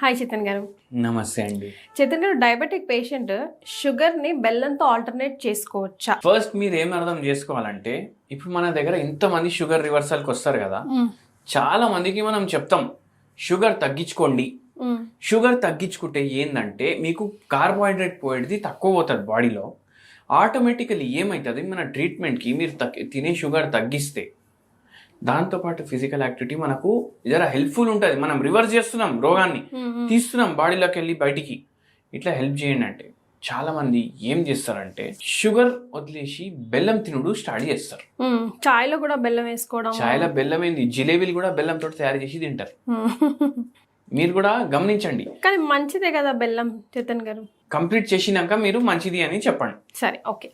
Hi Chetan గారు. నమస్తే అండి. చేతన్ గారు, డయాబెటిక్ పేషెంట్ షుగర్ని బెల్లంతో ఆల్టర్నేట్ చేసుకోవచ్చా? ఫస్ట్ మీరు ఏం అర్థం చేసుకోవాలంటే, ఇప్పుడు మన దగ్గర ఇంతమంది షుగర్ రివర్సల్కి వస్తారు కదా, చాలా మందికి మనం చెప్తాం షుగర్ తగ్గించుకోండి. షుగర్ తగ్గించుకుంటే ఏంటంటే మీకు కార్బోహైడ్రేట్ పోయేది తక్కువ పోతుంది బాడీలో. ఆటోమేటికలీ ఏమవుతుంది, మన ట్రీట్మెంట్కి మీరు తినే షుగర్ తగ్గిస్తే దాంతోపాటు ఫిజికల్ యాక్టివిటీ మనకు జర హెల్ప్ఫుల్ ఉంటుంది. మనం రివర్స్ చేస్తున్నాం, రోగాన్ని తీస్తున్నాం బాడీలోకి వెళ్ళి బయటికి. ఇట్లా హెల్ప్ చేయండి అంటే చాలా మంది ఏం చేస్తారంటే షుగర్ వదిలేసి బెల్లం తినుడు స్టార్ట్ చేస్తారు. చాయ్లో కూడా బెల్లం వేసుకోవడం, చాయ్లో బెల్లం ఏంది, జిలేబీలు కూడా బెల్లంతో తయారు చేసి తింటారు. మీరు కూడా గమనించండి. కానీ మంచిదే కదా బెల్లం చేతన్ గారు. కంప్లీట్ చేసినాక మీరు మంచిది అని చెప్పండి. సరే, ఓకే.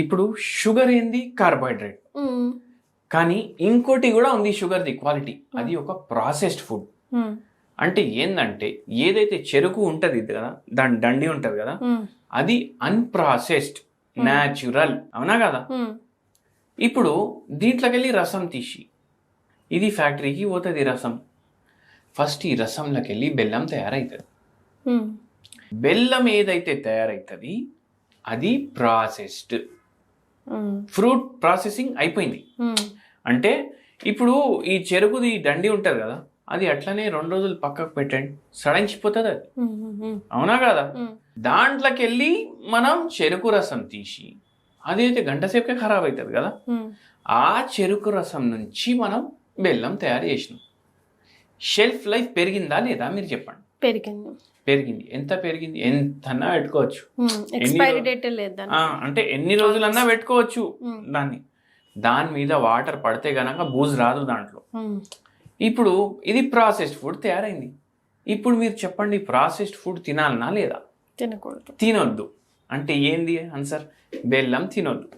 ఇప్పుడు షుగర్ ఏంది, కార్బోహైడ్రేట్. కానీ ఇంకోటి కూడా ఉంది షుగర్ది క్వాలిటీ, అది ఒక ప్రాసెస్డ్ ఫుడ్. అంటే ఏంటంటే ఏదైతే చెరుకు ఉంటుంది కదా, దాని దండి ఉంటుంది కదా, అది అన్ప్రాసెస్డ్, న్యాచురల్, అవునా కదా. ఇప్పుడు దీంట్లోకి వెళ్ళి రసం తీసి ఇది ఫ్యాక్టరీకి పోతుంది రసం. ఫస్ట్ ఈ రసంలోకి వెళ్ళి బెల్లం తయారవుతుంది. బెల్లం ఏదైతే తయారవుతుంది అది ప్రాసెస్డ్. ఫ్రూట్ ప్రాసెసింగ్ అయిపోయింది. అంటే ఇప్పుడు ఈ చెరుకుది దండి ఉంటుంది కదా, అది అట్లనే 2 రోజులు పక్కకు పెట్టండి, సడించిపోతుంది అది, అవునా కదా. దాంట్లోకి వెళ్ళి మనం చెరుకు రసం తీసి అదైతే గంట సేపే ఖరాబ్ అవుతుంది కదా, ఆ చెరుకు రసం నుంచి మనం బెల్లం తయారు చేసినాం. షెల్ఫ్ లైఫ్ పెరిగిందా లేదా మీరు చెప్పండి. పెరిగింది. ఎంత పెరిగింది? ఎంతన్నా పెట్టుకోవచ్చు, అంటే ఎన్ని రోజులన్నా పెట్టుకోవచ్చు దాన్ని. దాని మీద వాటర్ పడితే గనక బూజు రాదు దాంట్లో. ఇప్పుడు ఇది ప్రాసెస్డ్ ఫుడ్ తయారైంది. ఇప్పుడు మీరు చెప్పండి, ప్రాసెస్డ్ ఫుడ్ తినాలనా లేదా? తినకూడదు. తినొద్దు. అంటే ఏంది ఆన్సర్? బెల్లం తినొద్దు.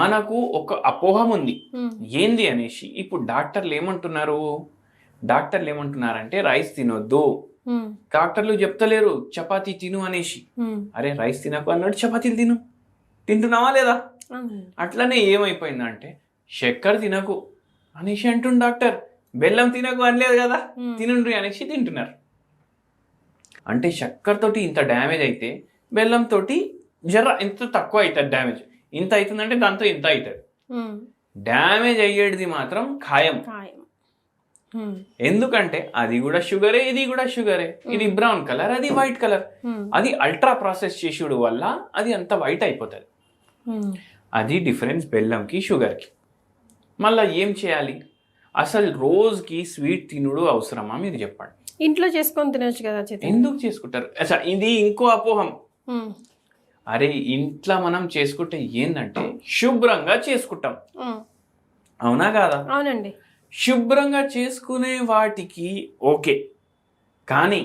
మనకు ఒక అపోహం ఉంది ఏంది అనేసి. ఇప్పుడు డాక్టర్లు ఏమంటున్నారంటే రైస్ తినొద్దు. డాక్టర్లు చెప్తలేరు చపాతీ తిను అనేసి. అరే రైస్ తినకు అన్నాడు, చపాతీలు తింటున్నావా లేదా? అట్లనే ఏమైపోయిందంటే చక్కెర తినకు అనేసి అంటుండు డాక్టర్, బెల్లం తినకు అనలేదు కదా, తినుండ్రి అనేసి తింటున్నారు. అంటే చక్కెరతోటి ఇంత డ్యామేజ్ అయితే బెల్లంతో జర ఇంత తక్కువ అవుతుంది డ్యామేజ్. ఇంత అవుతుందంటే దాంతో ఇంత అవుతుంది. డ్యామేజ్ అయ్యేది మాత్రం ఖాయం. ఎందుకంటే అది కూడా షుగరే, ఇది కూడా షుగరే. ఇది బ్రౌన్ కలర్, అది వైట్ కలర్. అది అల్ట్రా ప్రాసెస్ చేసేడు వల్ల అది అంత వైట్ అయిపోతుంది. అది డిఫరెన్స్ బెల్లంకి షుగర్కి. మళ్ళీ ఏం చేయాలి? అసలు రోజుకి స్వీట్ తినుడు అవసరమా మీరు చెప్పండి. ఇంట్లో చేసుకొని తినొచ్చు కదా. ఎందుకు చేసుకుంటారు? అసలు ఇది ఇంకో అపోహం. అరే ఇంట్లో మనం చేసుకుంటే ఏంటంటే శుభ్రంగా చేసుకుంటాం, అవునా కాదా? అవునండి. శుభ్రంగా చేసుకునే వాటికి ఓకే, కానీ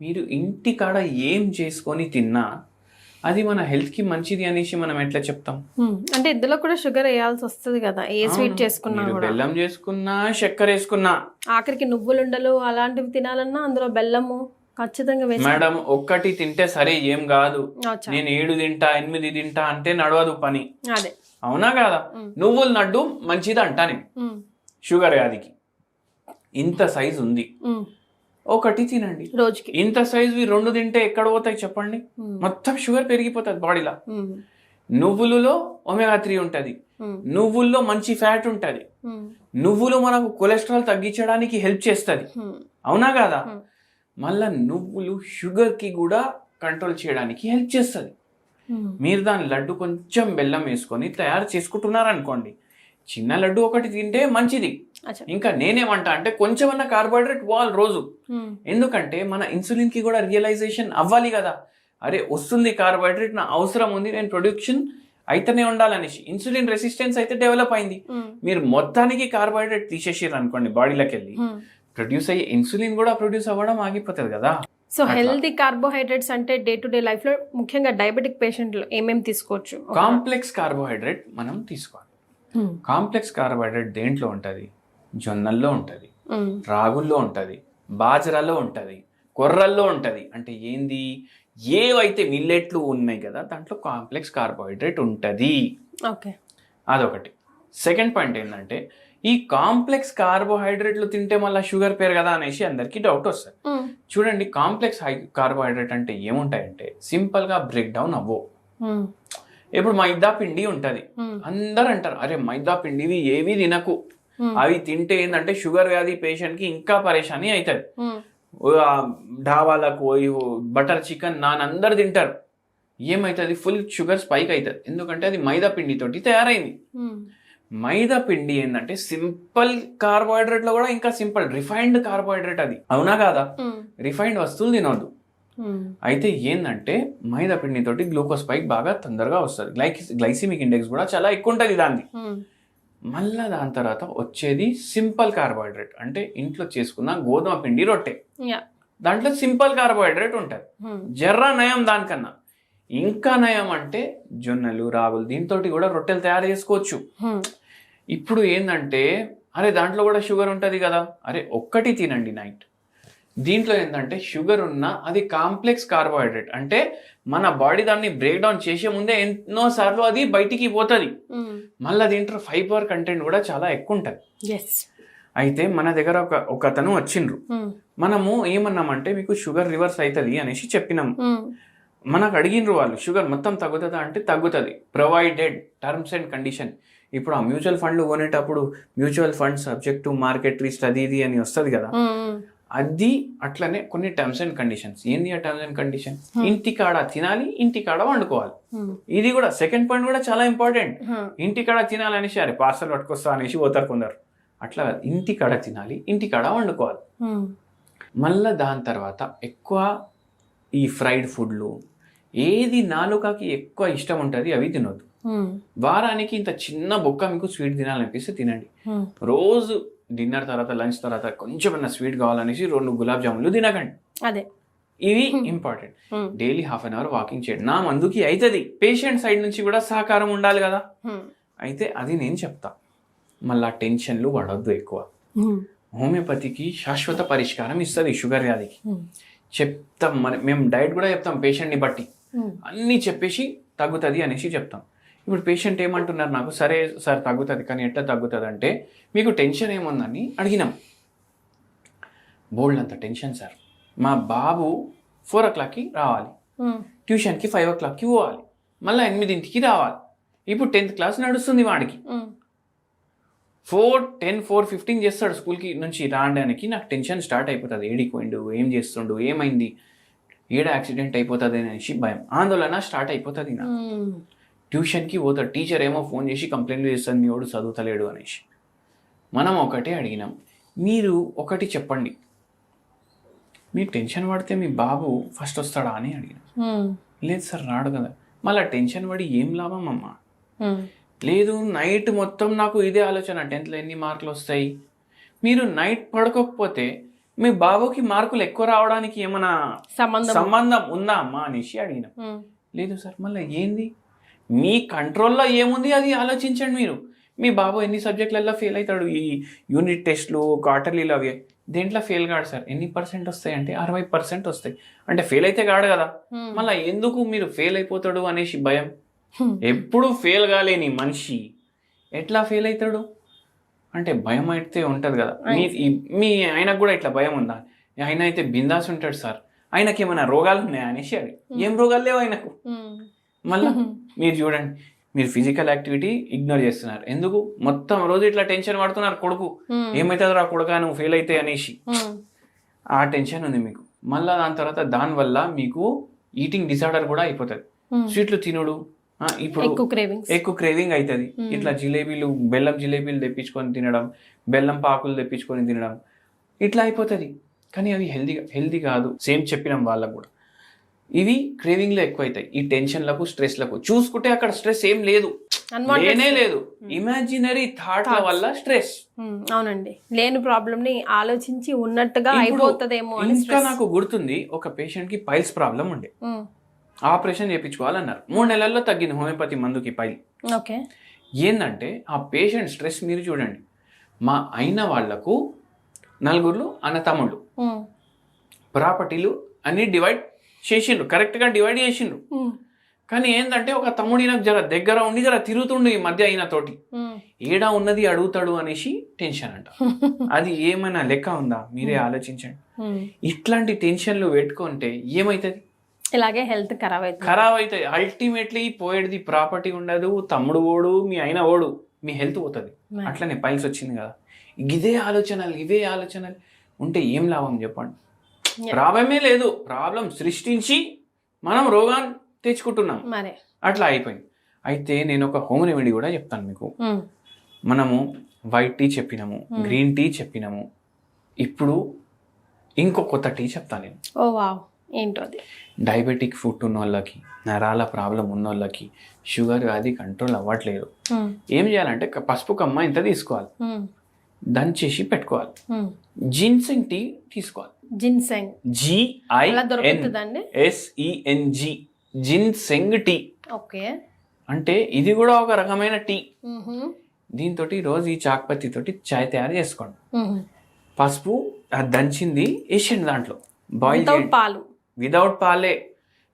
మీరు ఇంటికాడ ఏం చేసుకొని తిన్నా అది మన హెల్త్కి మంచిది అనేసి మనం ఎట్లా చెప్తాం? అంటే ఇందులో కూడా షుగర్ వేయాల్సి వస్తుంది కదా, ఏ స్వీట్ చేసుకున్నా, బెల్లం చేసుకున్నా, చక్కెర వేసుకున్నా, ఆఖరికి నువ్వులుండలు అలాంటివి తినాలన్నా అందులో బెల్లము ఖచ్చితంగా వేసి. మేడం ఒక్కటి తింటే సరే ఏం కాదు, నేను 7 తింటా 8 తింటా అంటే నడవదు పని, అదే అవునా కాదా. నువ్వులు నడ్డు మంచిది అంటా నేను. షుగర్ వ్యాధికి ఇంత సైజు ఉంది, ఒకటి తినండి రోజుకి. ఇంత సైజు 2 తింటే ఎక్కడ పోతాయి చెప్పండి? మొత్తం షుగర్ పెరిగిపోతుంది బాడీలో. నువ్వులలో ఒమేగా 3 ఉంటుంది, నువ్వుల్లో మంచి ఫ్యాట్ ఉంటుంది, నువ్వులు మనకు కొలెస్ట్రాల్ తగ్గించడానికి హెల్ప్ చేస్తుంది, అవునా కాదా. మళ్ళా నువ్వులు షుగర్కి కూడా కంట్రోల్ చేయడానికి హెల్ప్ చేస్తుంది. మీరు దాని లడ్డు కొంచెం బెల్లం వేసుకొని తయారు చేసుకుంటున్నారనుకోండి, చిన్న లడ్డు ఒకటి తింటే మంచిది. ఇంకా నేనేమంటా అంటే కొంచెమన్నా కార్బోహైడ్రేట్ పోవాలి రోజు. ఎందుకంటే మన ఇన్సులిన్ కి కూడా రియలైజేషన్ అవ్వాలి కదా, అరే వస్తుంది కార్బోహైడ్రేట్, నా అవసరం ఉంది, నేను ప్రొడక్షన్ అయితేనే ఉండాలనేసి. ఇన్సులిన్ రెసిస్టెన్స్ అయితే డెవలప్ అయింది. మీరు మొత్తానికి కార్బోహైడ్రేట్ తీసేసారు అనుకోండి, బాడీలోకి వెళ్ళి ప్రొడ్యూస్ అయ్యే ఇన్సులిన్ కూడా ప్రొడ్యూస్ అవ్వడం ఆగిపోతుంది కదా. సో హెల్తీ కార్బోహైడ్రేట్స్ అంటే డే టు డే లైఫ్ లో ముఖ్యంగా డయాబెటిక్ పేషెంట్లు ఏమేమి తీసుకోవచ్చు? కాంప్లెక్స్ కార్బోహైడ్రేట్ మనం తీసుకోవాలి. కాంప్లెక్స్ కార్బోహైడ్రేట్ దేంట్లో ఉంటుంది? జొన్నల్లో ఉంటుంది, రాగుల్లో ఉంటుంది, బాజరాలో ఉంటుంది, కొర్రల్లో ఉంటుంది. అంటే ఏంది, ఏవైతే మిల్లెట్లు ఉన్నాయి కదా దాంట్లో కాంప్లెక్స్ కార్బోహైడ్రేట్ ఉంటుంది. ఓకే, అదొకటి. సెకండ్ పాయింట్ ఏంటంటే ఈ కాంప్లెక్స్ కార్బోహైడ్రేట్లు తింటే మళ్ళీ షుగర్ పేరు కదా అనేసి అందరికి డౌట్ వస్తుంది. చూడండి, కాంప్లెక్స్ కార్బోహైడ్రేట్ అంటే ఏముంటాయంటే సింపుల్ గా బ్రేక్ డౌన్ అవ్వవు. ఇప్పుడు మైదా పిండి ఉంటది, అందరు అంటారు అరే మైదా పిండివి ఏవి తినకు, అవి తింటే ఏంటంటే షుగర్ వ్యాధి పేషెంట్ కి ఇంకా పరేషాని అవుతుంది. ఢాబాలకు బటర్ చికెన్ నాన్ అందరు తింటారు, ఏమవుతుంది ఫుల్ షుగర్ స్పైక్ అవుతుంది. ఎందుకంటే అది మైదా పిండి తోటి తయారైంది. మైదా పిండి ఏంటంటే సింపుల్ కార్బోహైడ్రేట్ లో కూడా ఇంకా సింపుల్ రిఫైన్డ్ కార్బోహైడ్రేట్, అది అవునా కాదా? రిఫైన్డ్ వస్తువులు తినవద్దు. అయితే ఏంటంటే మైదా పిండి తోటి గ్లూకోజ్ స్పైక్ బాగా తొందరగా వస్తుంది, గ్లైసిమిక్ ఇండెక్స్ కూడా చాలా ఎక్కువ ఉంటుంది దాన్ని. మళ్ళా దాని తర్వాత వచ్చేది సింపుల్ కార్బోహైడ్రేట్, అంటే ఇంట్లో చేసుకున్న గోధుమ పిండి రొట్టె, దాంట్లో సింపుల్ కార్బోహైడ్రేట్ ఉంటుంది. జర్రా నయం దానికన్నా. ఇంకా నయం అంటే జొన్నలు రాగులు, దీంతో కూడా రొట్టెలు తయారు చేసుకోవచ్చు. ఇప్పుడు ఏంటంటే అరే దాంట్లో కూడా షుగర్ ఉంటుంది కదా, అరే ఒక్కటి తినండి నైట్. దీంట్లో ఏంటంటే షుగర్ ఉన్న అది కాంప్లెక్స్ కార్బోహైడ్రేట్, అంటే మన బాడీ దాన్ని బ్రేక్ డౌన్ చేసే ముందే ఎన్నో సార్లు అది బయటికి పోతుంది. మళ్ళీ దీంట్లో ఫైబర్ కంటెంట్ కూడా చాలా ఎక్కువ ఉంటుంది. అయితే మన దగ్గర ఒక అతను వచ్చిండ్రు, మనము ఏమన్నామంటే మీకు షుగర్ రివర్స్ అవుతుంది అనేసి చెప్పినాము. మనకు అడిగినరు వాళ్ళు షుగర్ మొత్తం తగ్గుతుందా అంటే తగ్గుతుంది, ప్రొవైడెడ్ టర్మ్స్ అండ్ కండిషన్. ఇప్పుడు ఆ మ్యూచువల్ ఫండ్లు కొనేటప్పుడు mutual fund subject to market risk అది ఇది అని వస్తుంది కదా, అది అట్లనే కొన్ని టర్మ్స్ అండ్ కండిషన్స్. ఏంది ఆ టర్మ్స్ అండ్ కండిషన్? ఇంటికాడ తినాలి, ఇంటికాడ వండుకోవాలి. ఇది కూడా సెకండ్ పాయింట్ కూడా చాలా ఇంపార్టెంట్. ఇంటికాడ తినాలి అనేసి అరే పార్సల్ పట్టుకొస్తా అనేసి పోతారు కొందరు, అట్లా ఇంటికాడ తినాలి, ఇంటికాడ వండుకోవాలి. మళ్ళా దాని తర్వాత ఎక్కువ ఈ ఫ్రైడ్ ఫుడ్లు, ఏది నాలుకకి ఎక్కువ ఇష్టం ఉంటుంది అవి తినొద్దు. వారానికి ఇంత చిన్న బొక్క మీకు స్వీట్ తినాలనిపిస్తే తినండి. రోజు డిన్నర్ తర్వాత లంచ్ తర్వాత కొంచెం స్వీట్ కావాలనేసి 2 గులాబ్ జాములు తినకండి. అదే ఇవి important. Daily half an hour walking చేయండి. నా మందుకి అవుతుంది, పేషెంట్ సైడ్ నుంచి కూడా సహకారం ఉండాలి కదా. అయితే అది నేను చెప్తా. మళ్ళా టెన్షన్లు పడవద్దు ఎక్కువ. హోమియోపతికి శాశ్వత పరిష్కారం ఇస్తుంది షుగర్ వ్యాధికి. చెప్తాం, మేము డైట్ కూడా చెప్తాం పేషెంట్ని బట్టి, అన్నీ చెప్పేసి తగ్గుతుంది అనేసి చెప్తాం. ఇప్పుడు పేషెంట్ ఏమంటున్నారు నాకు, సరే సార్ తగ్గుతుంది కానీ ఎట్లా తగ్గుతుంది అంటే మీకు టెన్షన్ ఏముందని అడిగినాం. బోల్డ్ అంత టెన్షన్ సార్, మా బాబు 4 o'clockకి రావాలి, ట్యూషన్కి 5 o'clockకి పోవాలి, మళ్ళీ 8ంటికి రావాలి. ఇప్పుడు 10th క్లాస్ నడుస్తుంది వాడికి, 4:10, 4:15 చేస్తాడు స్కూల్కి నుంచి రావడానికి. నాకు టెన్షన్ స్టార్ట్ అయిపోతుంది, ఏడికి పోయిండు, ఏం చేస్తుండు, ఏమైంది, ఏడ యాక్సిడెంట్ అయిపోతుంది అనేసి భయం, ఆందోళన స్టార్ట్ అయిపోతుంది నాకు. ట్యూషన్కి పోతాడు, టీచర్ ఏమో ఫోన్ చేసి కంప్లైంట్ చేస్తాను మీ వాడు చదువుతలేడు అనేసి. మనం ఒకటే అడిగినాం, మీరు ఒకటి చెప్పండి, మీరు టెన్షన్ పడితే మీ బాబు ఫస్ట్ వస్తాడా అని అడిగినాం. లేదు సార్ రాడు కదా. మళ్ళీ టెన్షన్ పడి ఏం లాభం అమ్మా? లేదు నైట్ మొత్తం నాకు ఇదే ఆలోచన, 10th ఎన్ని మార్కులు వస్తాయి. మీరు నైట్ పడుకోకపోతే మీ బాబుకి మార్కులు ఎక్కువ రావడానికి ఏమైనా సంబంధం ఉందా అమ్మా అనేసి అడిగినాం. లేదు సార్. మళ్ళీ ఏంది మీ కంట్రోల్లో ఏముంది అది ఆలోచించండి. మీరు మీ బాబు ఎన్ని సబ్జెక్టులలో ఫెయిల్ అవుతాడు, ఈ యూనిట్ టెస్ట్లు క్వార్టర్లీలు అవి దేంట్లో ఫెయిల్ కాడు సార్. ఎన్ని % వస్తాయి అంటే 60% వస్తాయి. అంటే ఫెయిల్ అయితే కాడు కదా. మళ్ళీ ఎందుకు మీరు ఫెయిల్ అయిపోతాడు అనేసి భయం. ఎప్పుడు ఫెయిల్ కాలేని మనిషి ఎట్లా ఫెయిల్ అవుతాడు అంటే భయం అయితే ఉంటుంది కదా. మీ ఆయనకు కూడా ఇట్లా భయం ఉందా? ఆయన అయితే బిందాస్ ఉంటాడు సార్, ఆయనకి ఏమైనా రోగాలు ఉన్నాయా అనేసి అది. ఏం రోగాలు లేవు ఆయనకు. మళ్ళీ మీరు చూడండి, మీరు ఫిజికల్ యాక్టివిటీ ఇగ్నోర్ చేస్తున్నారు. ఎందుకు? మొత్తం రోజు ఇట్లా టెన్షన్ పడుతున్నారు, కొడుకు ఏమవుతుంది రా కొడుకా నువ్వు ఫెయిల్ అయితే అనేసి ఆ టెన్షన్ ఉంది మీకు. మళ్ళీ దాని తర్వాత దానివల్ల మీకు ఈటింగ్ డిసార్డర్ కూడా అయిపోతుంది. స్వీట్లు తినడు, ఇప్పుడు ఎక్కువ క్రేవింగ్ అవుతుంది. ఇట్లా జిలేబీలు, బెల్లం జిలేబీలు తెప్పించుకొని తినడం, బెల్లం పాకులు తెప్పించుకొని తినడం, ఇట్లా అయిపోతుంది. కానీ అవి హెల్దీ కాదు. సేమ్ చెప్పినాం వాళ్ళకు కూడా. ఇవి క్రేవింగ్లో ఎక్కువ అవుతాయి. ఈ టెన్షన్లకు, స్ట్రెస్లకు చూసుకుంటే అక్కడ స్ట్రెస్ ఏం లేదు, లేనే లేదు. ఇమాజినరీ థాట్ల వల్ల స్ట్రెస్. అవునండి, లేని ప్రాబ్లమ్ ని ఆలోచించి ఉన్నట్టుగా అయిపోతుందేమో. ఇంకా నాకు గుర్తుంది, ఒక పేషెంట్ కి పైల్స్ ప్రాబ్లం ఉండే, ఆపరేషన్ చేయించుకోవాలన్నారు. 3 నెలల్లో తగ్గింది హోమియోపతి మందుకి పైల్. ఏంటంటే ఆ పేషెంట్ స్ట్రెస్ మీరు చూడండి. మా అయిన వాళ్లకు 4 అన్నతమ్ముళ్ళు, ప్రాపర్టీలు అన్ని డివైడ్ చేసిండ్రు, కరెక్ట్గా డివైడ్ చేసిండ్రు. కానీ ఏంటంటే ఒక తమ్ముడి నాకు జర దగ్గర ఉండి జర తిరుగుతుండు ఈ మధ్య అయిన తోటి, ఏడా ఉన్నది అడుగుతాడు అనేసి టెన్షన్ అంట. అది ఏమైనా లెక్క ఉందా? మీరే ఆలోచించండి. ఇట్లాంటి టెన్షన్లు పెట్టుకుంటే ఏమైతుంది? ఇలాగే హెల్త్ ఖరాబ్ అవుతుంది. అల్టిమేట్లీ పోయేది ప్రాపర్టీ ఉండదు, తమ్ముడు ఓడు, మీ అయిన ఓడు, మీ హెల్త్ పోతుంది. అట్లనే పైల్స్ వచ్చింది కదా, ఇవే ఆలోచనలు ఉంటే ఏం లాభం చెప్పండి? ప్రాబ్లమే లేదు, ప్రాబ్లం సృష్టించి మనం రోగాన్ని తెచ్చుకుంటున్నాం. అట్లా అయిపోయింది. అయితే నేను ఒక హోమ్ రెమెడీ కూడా చెప్తాను మీకు. మనము వైట్ టీ చెప్పినాము, గ్రీన్ టీ చెప్పినాము, ఇప్పుడు ఇంకో కొత్త టీ చెప్తాను నేను. ఏంటో అది? డయాబెటిక్ ఫుడ్ ఉన్న వాళ్ళకి, నరాల ప్రాబ్లం ఉన్న వాళ్ళకి, షుగర్ అది కంట్రోల్ అవ్వట్లేదు, ఏం చేయాలంటే పసుపు కమ్మ ఇంత తీసుకోవాలి, దంచేసి పెట్టుకోవాలి. జిన్సెంగ్ టీ తీసుకోవాలి. Ginseng, GINSENG, ginseng tea. Okay. అంటే ఇది కూడా ఒక రకమైన టీ. దీంతో రోజు ఈ చాక్పత్తి తోటి చాయ్ తయారు చేసుకోండి. పసుపు దంచింది వేసేయండి దాంట్లో, బాయిల్ పాలు, వితౌట్ పాలే.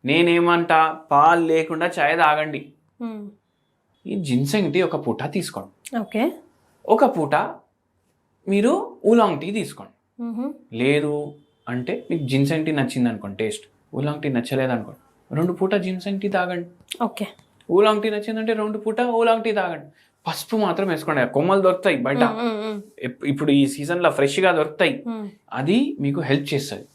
నేనేమంటా, పాలు లేకుండా చాయ్ తాగండి. ఈ జిన్సెంగ్ టీ ఒక పూట తీసుకోండి. ఓకే. ఒక పూట మీరు ఊలాంగ్ టీ తీసుకోండి. లేదు అంటే మీకు జిన్సెంగ్ టీ నచ్చింది అనుకోండి, టేస్ట్, ఊలాంగ్ టీ నచ్చలేదు అనుకోండి, 2 పూట జిన్సెంగ్ టీ తాగండి. ఓకే. ఊలాంగ్ టీ నచ్చిందంటే 2 పూట ఊలాంగ్ టీ తాగండి. పసుపు మాత్రం వేసుకోండి. కొమ్మలు దొరుకుతాయి బయట, ఇప్పుడు ఈ సీజన్లో ఫ్రెష్గా దొరుకుతాయి. అది మీకు హెల్ప్ చేస్తుంది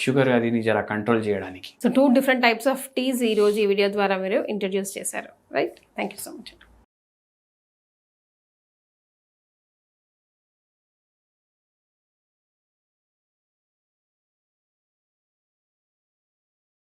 షుగర్ అది జర కంట్రోల్ చేయడానికి. So 2 different types of teas ఈ రోజు ఈ వీడియో ద్వారా మీరు ఇంట్రడ్యూస్ చేశారు, right? Thank you so much.